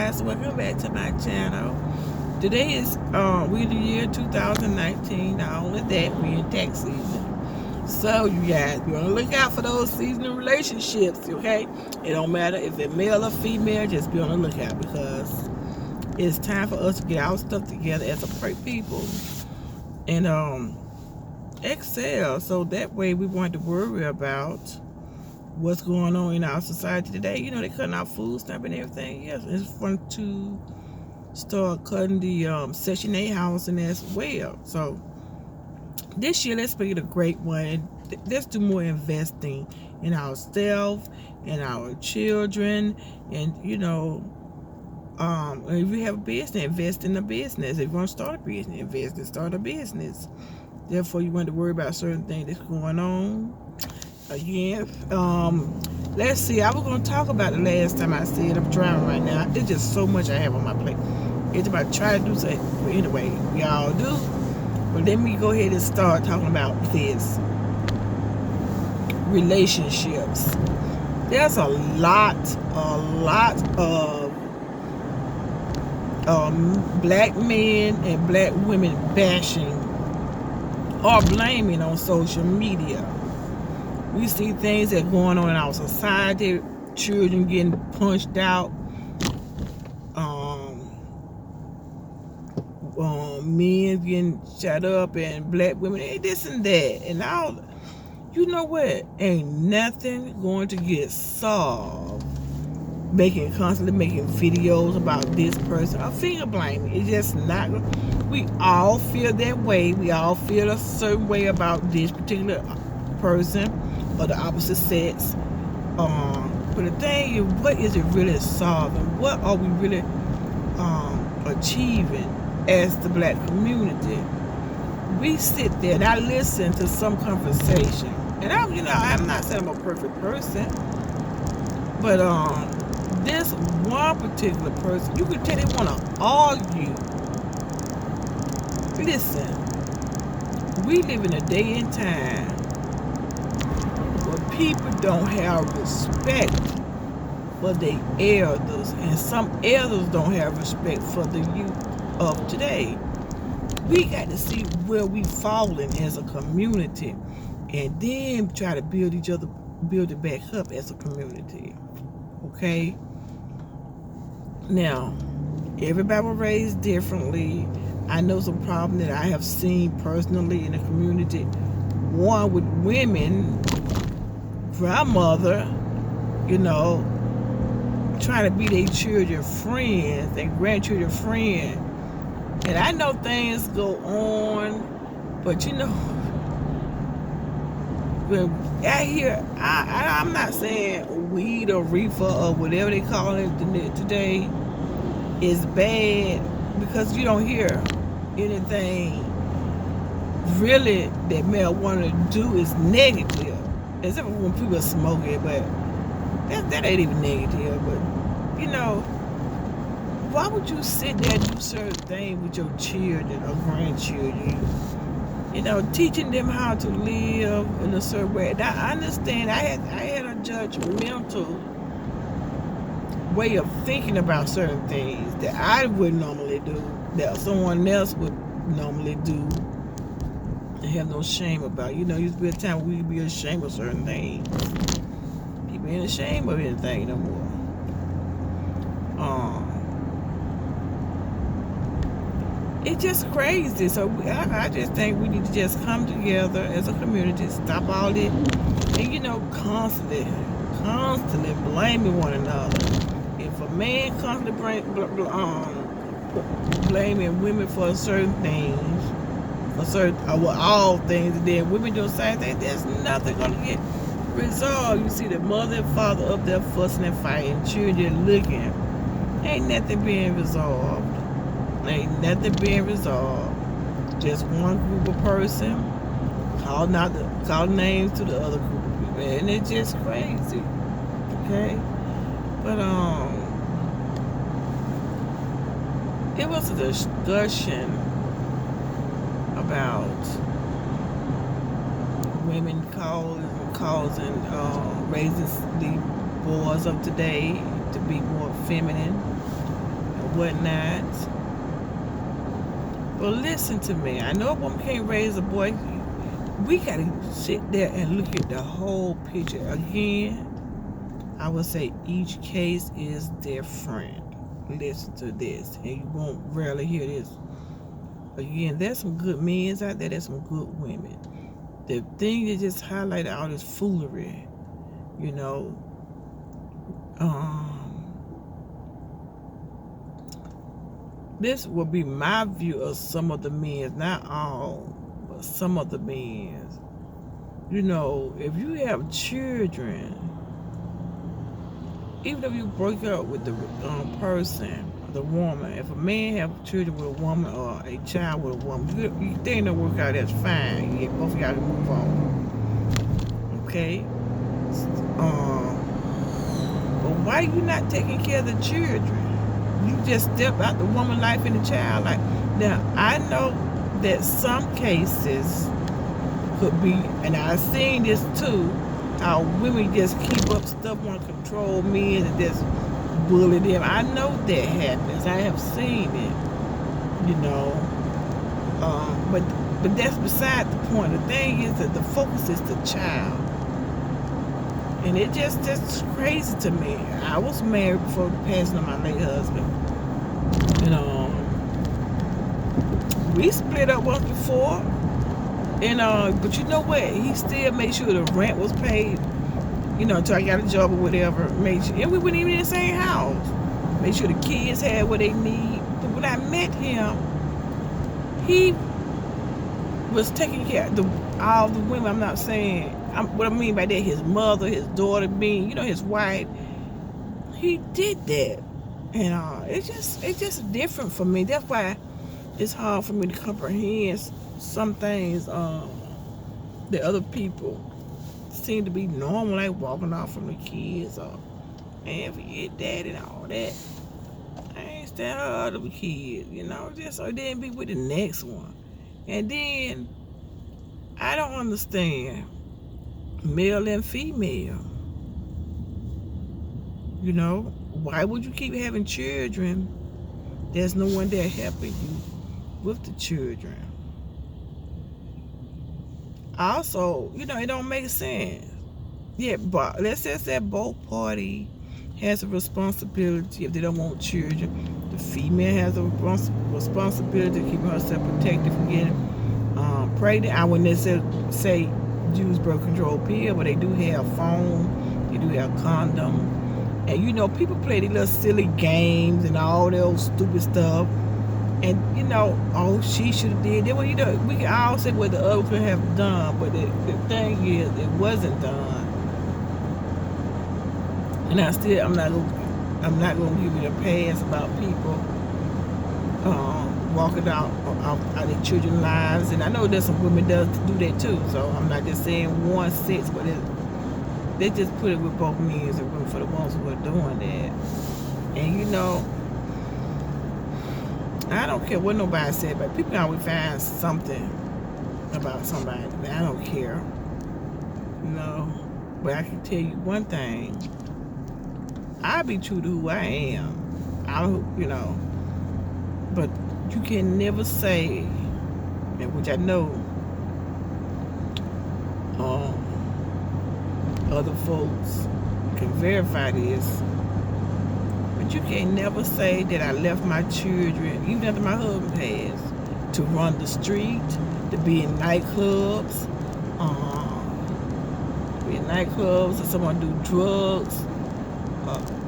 guys, welcome back to my channel. Today is we the year 2019. Not only that, we in tax season. So you guys be on the lookout for those seasonal relationships, okay? It don't matter if it's male or female, just be on the lookout because it's time for us to get our stuff together as a people and excel, so that way we won't have to worry about what's going on in our society today. You know, they cutting out food stamp and everything. Yes, it's fun to start cutting the Section 8 housing as well. So this year, let's make it a great one. Let's do more investing in ourselves and our children. And, you know, if you have a business, invest in a business. If you want to start a business, invest and start a business. Therefore, you want to worry about certain things that's going on. Again, let's see. I was going to talk about the last time I said I'm driving right now. There's just so much I have on my plate. It's about trying to do something. But anyway, we all do. But let me go ahead and start talking about this. Relationships. There's a lot of black men and black women bashing or blaming on social media. We see things that are going on in our society, children getting punched out, men getting shut up, and black women, and this and that. And all, you know what? Ain't nothing going to get solved constantly making videos about this person or finger blaming. It's just not. We all feel that way. We all feel a certain way about this particular person or the opposite sex. But the thing is, what is it really solving? What are we really achieving as the black community? We sit there and I listen to some conversation, and I'm not saying I'm a perfect person, but this one particular person, you can tell they want to argue. Listen, we live in a day and time where people don't have respect for their elders, and some elders don't have respect for the youth of today. We got to see where we falling as a community, and then try to build it back up as a community. Okay? Now, everybody was raised differently. I know some problems that I have seen personally in the community. One with women, grandmother, trying to be their children friends, their grandchildren friends. And I know things go on, but when I hear, I'm not saying weed or reefer or whatever they call it today is bad, because you don't hear anything really that marijuana do is negative, except for when people smoke it, but that ain't even negative. But why would you sit there and do certain things with your children or grandchildren? Teaching them how to live in a certain way. Now, I understand. I had a judgmental way of thinking about certain things that I would normally do, that someone else would normally do, and have no shame about. Used to be a time where we'd be ashamed of certain things. People ain't ashamed of anything no more. It's just crazy. So I just think we need to just come together as a community, stop all this, and constantly blaming one another. If a man constantly blaming women for certain things, all things, and then women do the same thing, there's nothing gonna get resolved. You see the mother and father up there fussing and fighting, children looking, ain't nothing being resolved. Ain't nothing being resolved. Just one group of person call names to the other group of people, and it's just crazy. Okay, but it was a discussion about women causing raising the boys of today to be more feminine. whatnot. But listen to me. I know a woman can't raise a boy. We gotta sit there and look at the whole picture. Again, I would say each case is different. Listen to this, and you won't rarely hear this. Again, there's some good men out there. There's some good women. The thing that just highlighted all this foolery, you know. This will be my view of some of the men, not all, but some of the men. You know, if you have children, even if you break up with the person, the woman, if a man have children with a woman or a child with a woman, they don't work out, that's fine. Yeah, both of y'all can move on. Okay? But why you not taking care of the children? You just step out the woman life and the child life. Now, I know that some cases could be, and I've seen this too, how women just keep up stuff, want to control men and just bully them. I know that happens. I have seen it, you know. But that's beside the point. The thing is that the focus is the child. And it that's crazy to me. I was married before the passing of my late husband. You know, we split up once before. And but you know what? He still made sure the rent was paid. You know, until I got a job or whatever. Made sure, and we weren't even in the same house. Made sure the kids had what they need. But when I met him, he was taking care of all the women. I'm not saying. What I mean by that, his mother, his daughter, you know, his wife. He did that, and it's just different for me. That's why it's hard for me to comprehend some things that other people seem to be normal, like walking off from the kids or and forget that and all that. I ain't stand her other kids, you know, just so then be with the next one. And then I don't understand male and female. You know, why would you keep having children? There's no one there helping you with the children. Also, you know, it don't make sense. Yeah, but let's just say both parties has a responsibility if they don't want children. The female has a responsibility to keep herself protected from getting pregnant. I wouldn't necessarily say use birth control pill, but they do have phone, they do have condom. And you know, people play these little silly games and all those stupid stuff. And you know, oh, she should have did. Then when you know, we can all say what the other could have done, but the thing is, it wasn't done. And I'm not gonna give you a pass about people walking out their children's lives. And I know there's some women does do that too. So I'm not just saying 1/6, but they just put it with both men and women for the ones who are doing that. And you know, I don't care what nobody said, but people always find something about somebody. I don't care, you know. But I can tell you one thing: I be true to who I am. You know. But you can never say, and which I know, other folks can verify this. But you can never say that I left my children, even after my husband passed, to run the street, to be in nightclubs, or someone do drugs,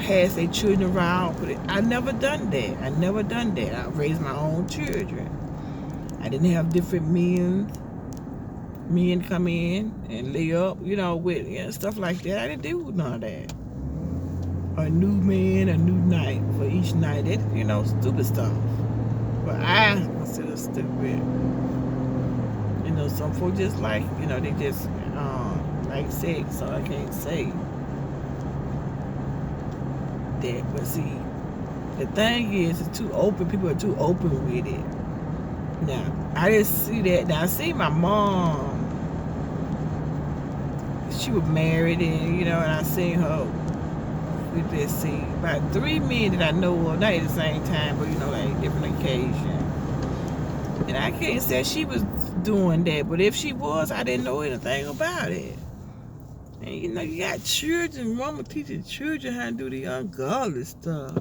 pass their children around. But I never done that. I raised my own children. I didn't have different men come in and lay up, you know, with stuff like that. I didn't do none of that. A new man, a new night for each night. That, you know, stupid stuff. But I consider stupid. You know, some folks just like, you know, they just like sex, so I can't say that. But see, the thing is, it's too open. People are too open with it. Now, I didn't see that. Now, I see my mom. She was married, and you know, and I seen her let's see, about 3 men that I know of, not at the same time, but like different occasions. And I can't say she was doing that, but if she was, I didn't know anything about it. And you got children, mama teaching children how to do the ungodly stuff.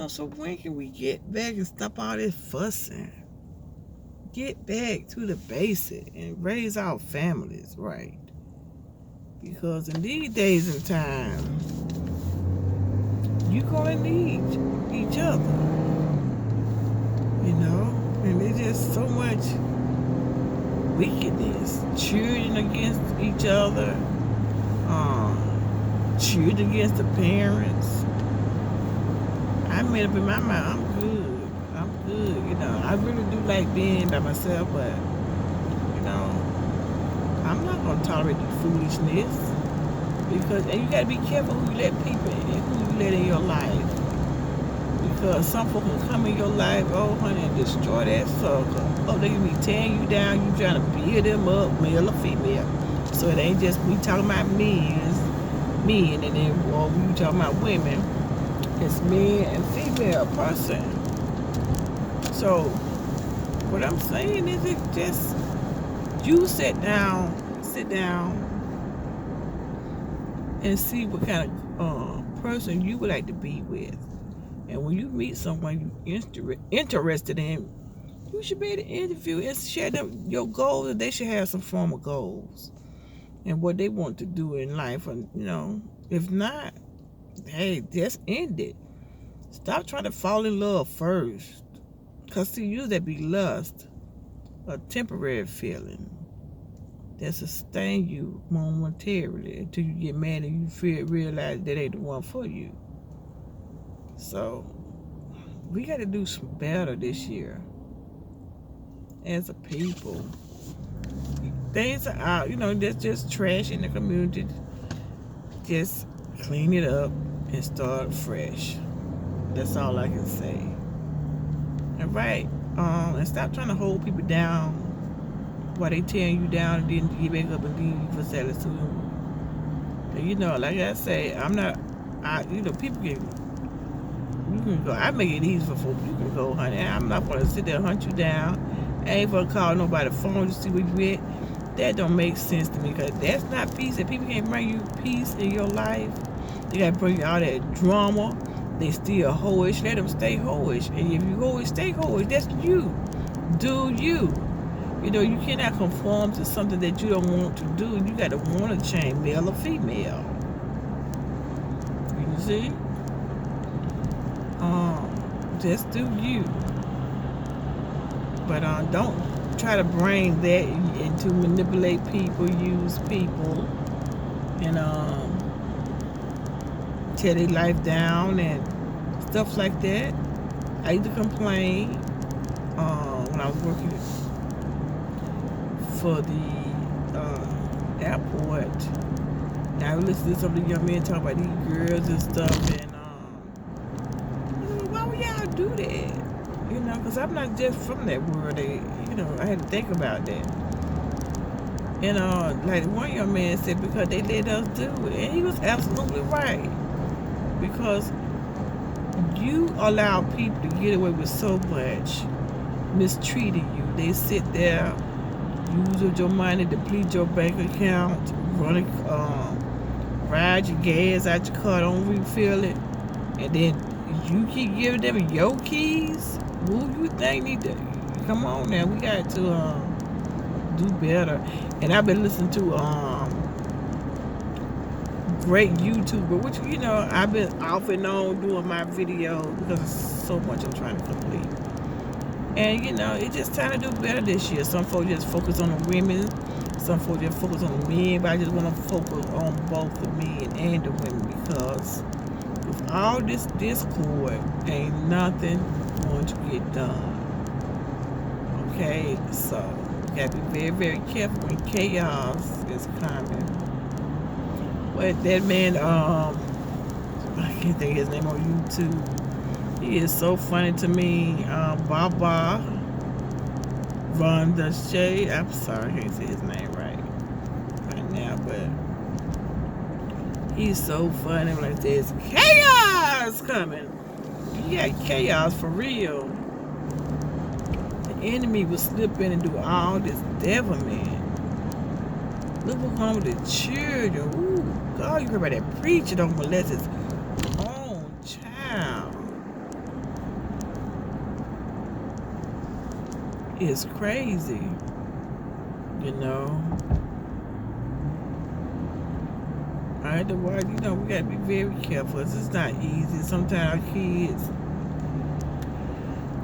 So when can we get back and stop all this fussing? Get back to the basic and raise our families right. Because in these days and times, you're going to need each other. And there's just so much wickedness. Children against each other. Children against the parents. I made up in my mind, I'm good. I really do like being by myself, but, I'm not going to tolerate the foolishness. And you got to be careful who you let people in and who you let in your life. Because some folk can come in your life, honey, and destroy that sucker. They can be tearing you down, you trying to build them up, male or female. So it ain't just me talking about men, and then you talking about women. It's man and female person. So what I'm saying is, it just you sit down and see what kind of person you would like to be with. And when you meet someone you're interested in, you should be able to interview and share them your goals, and they should have some form of goals and what they want to do in life. And if not, hey, just end it. Stop trying to fall in love first. Because to you, that be lust, a temporary feeling that sustain you momentarily until you get mad and you realize that ain't the one for you. So we got to do some better this year as a people. Things are out, that's just trash in the community. Just clean it up and start fresh. That's all I can say. All right. And stop trying to hold people down while they tearing you down, and then you get back up and leave you for selling to them. And like I say, people you can go. I make it easy for folks. You can go, honey. I'm not gonna sit there and hunt you down. I ain't gonna call nobody phone to see where you at. That don't make sense to me, because that's not peace. If people can't bring you peace in your life, they gotta bring you all that drama. They still hoish. Let them stay hoish. And if you always stay hoish, that's you. Do you. You cannot conform to something that you don't want to do. You got to want to change, male or female. You see? Just do you. But don't try to bring that into manipulate people, use people, and tear their life down and stuff like that. I used to complain when I was working for the airport. Now I listen to some of the young men talk about these girls and stuff, and why would y'all do that? Because I'm not just from that world. I had to think about that. And like one young man said, because they let us do it, and he was absolutely right. Because you allow people to get away with so much mistreating you. They sit there, use your money, deplete your bank account, ride your gas out your car, don't refill it, and then you keep giving them your keys. Who you think need to? Come on now, we got to do better. And I've been listening to great YouTuber, which I've been off and on doing my video because there's so much I'm trying to complete. And it's just time to do better this year. Some folks just focus on the women, some folks just focus on the men, but I just want to focus on both the men and the women, because with all this discord, ain't nothing going to get done. Okay, so you gotta be very, very careful when chaos is coming. But that man, I can't think of his name on YouTube. He is so funny to me. Baba Vandashay. I'm sorry, I can't say his name right now, but He's so funny when there's chaos coming. You got chaos for real. The enemy will slip in and do all this devil, man. Look what's wrong with the children. Ooh, God, you heard about that preacher don't molest his own child. It's crazy, you know. I had to watch, you know, we gotta be very careful. It's not easy. Sometimes our kids,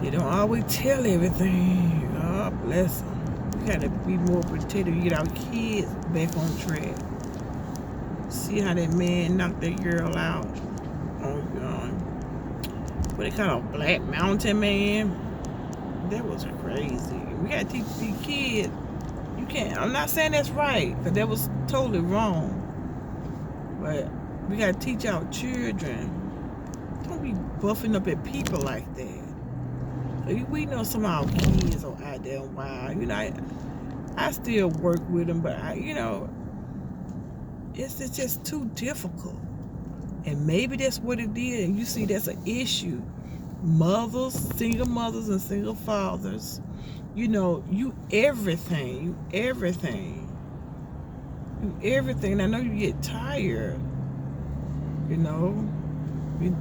they don't always tell everything. God bless them. We gotta be more protective. Get our kids back on track. See how that man knocked that girl out on what they call a Black Mountain Man. That was crazy. We gotta teach these kids. You can't. I'm not saying that's right, because that was totally wrong. But we gotta teach our children. Don't be buffing up at people like that. We know some of our kids are out there wild. You know, I still work with them, but you know, it's just too difficult. And maybe that's what it is. And you see, that's an issue. Mothers, single mothers and single fathers, you know, you everything. I know you get tired, you know. You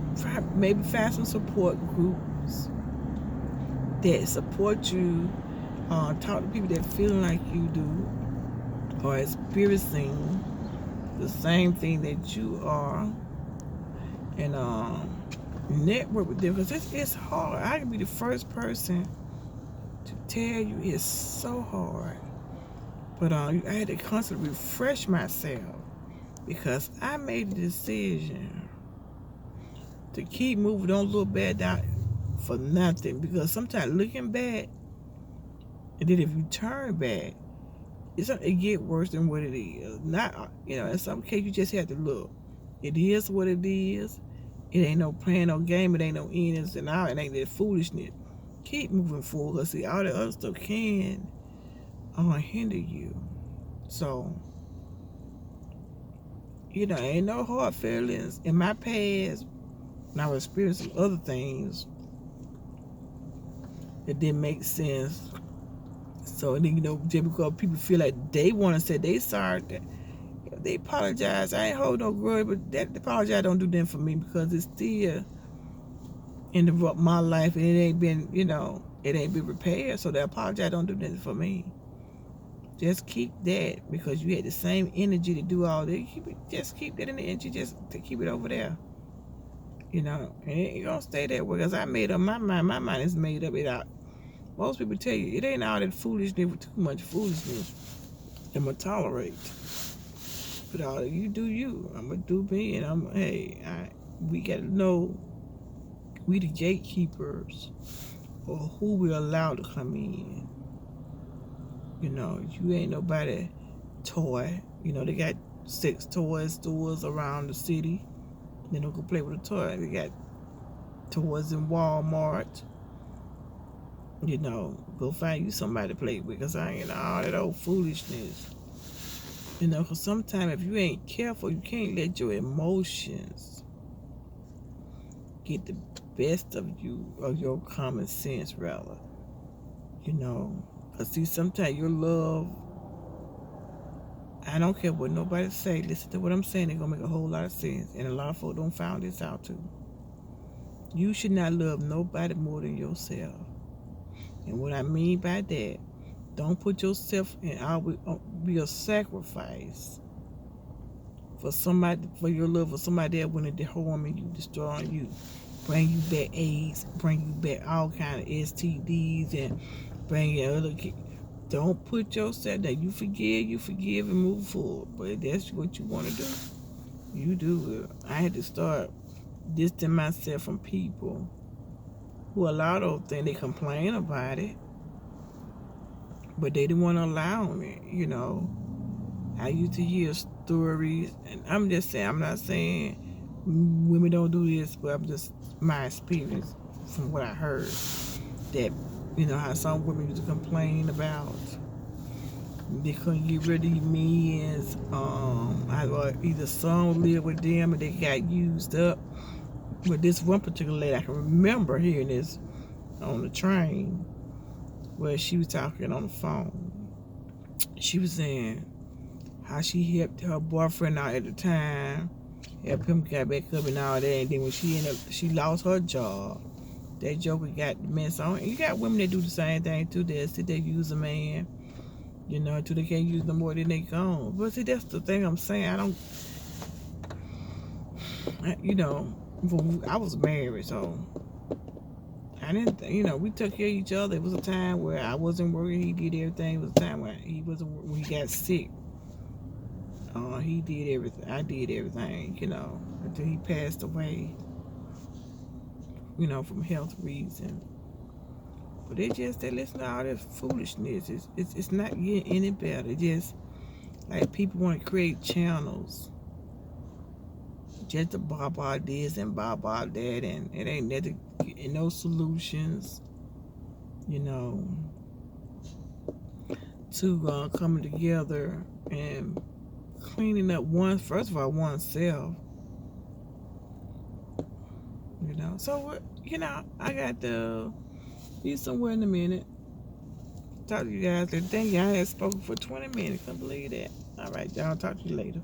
maybe find some support groups that support you. Talk to people that feel like you do or experiencing the same thing that you are, and network with them, because it's hard. I can be the first person to tell you it's so hard, but I had to constantly refresh myself, because I made the decision to keep moving. Don't look back down for nothing, because sometimes looking back, and then if you turn back, it get worse than what it is. Not, you know, in some cases you just have to look. It is what it is. It ain't no plan, no game. It ain't no innings and out. It ain't that foolishness. Keep moving forward. Cause see, all the other stuff can hinder you. So, you know, ain't no hard feelings. In my past, when I was experiencing other things that didn't make sense. So, and then, you know, just because people feel like they want to say they sorry, they apologize. I ain't hold no grudge, but that apologize don't do nothing for me, because it's still interrupt my life, and it ain't been, you know, it ain't been repaired. So the apologize don't do nothing for me. Just keep that, because you had the same energy to do all that. Just keep that in the energy, just to keep it over there. You know, and it ain't gonna stay that way, because I made up my mind. My mind is made up. It out. Most people tell you it ain't all that foolishness. With too much foolishness, I'm gonna tolerate. But all you do you. I'm gonna do me, and we gotta know we the gatekeepers, or who we allow to come in. You know, you ain't nobody toy. You know, they got 6 toy stores around the city. They don't go play with a toy. They got toys in Walmart. You know, go find you somebody to play with, because I ain't all that old foolishness. You know, because sometimes if you ain't careful, you can't let your emotions get the best of you, or your common sense, rather. You know, because see, sometimes your love, I don't care what nobody say, listen to what I'm saying, it's going to make a whole lot of sense. And a lot of folks don't find this out too. You should not love nobody more than yourself. And what I mean by that, don't put yourself in, always be a sacrifice for somebody, for your love for somebody that wanted to harm you, destroying you, bring you back AIDS, bring you back all kind of STDs, and bring your other kids. Don't put yourself there. You forgive and move forward. But that's what you want to do. You do it. I had to start distancing myself from people who allow those things. They complain about it, but they didn't want to allow me, you know. I used to hear stories, and I'm just saying, I'm not saying women don't do this, but I'm just my experience from what I heard, that, you know, how some women used to complain about They couldn't get rid of these men's. Either son lived with them or they got used up. But this one particular lady, I can remember hearing this on the train where she was talking on the phone. She was saying how she helped her boyfriend out at the time, helped him get back up and all that. And then when she lost her job, that joker got the mess on. And you got women that do the same thing too. They sit there, use a man, until they can't use no more than they gone. But see, that's the thing I'm saying. I was married, so I didn't, we took care of each other. It was a time where I wasn't working. He did everything. It was a time where when he got sick. He did everything. I did everything, until he passed away, from health reasons. But they listen to all this foolishness. It's not getting any better. It just, like, people want to create channels just to bob out this and bob out that, and it ain't nothing, no solutions, to coming together and cleaning up first of all, oneself. So I got to be somewhere in a minute. Talk to you guys later. Thank you. I had spoken for 20 minutes. Can't believe that. All right, y'all. Talk to you later.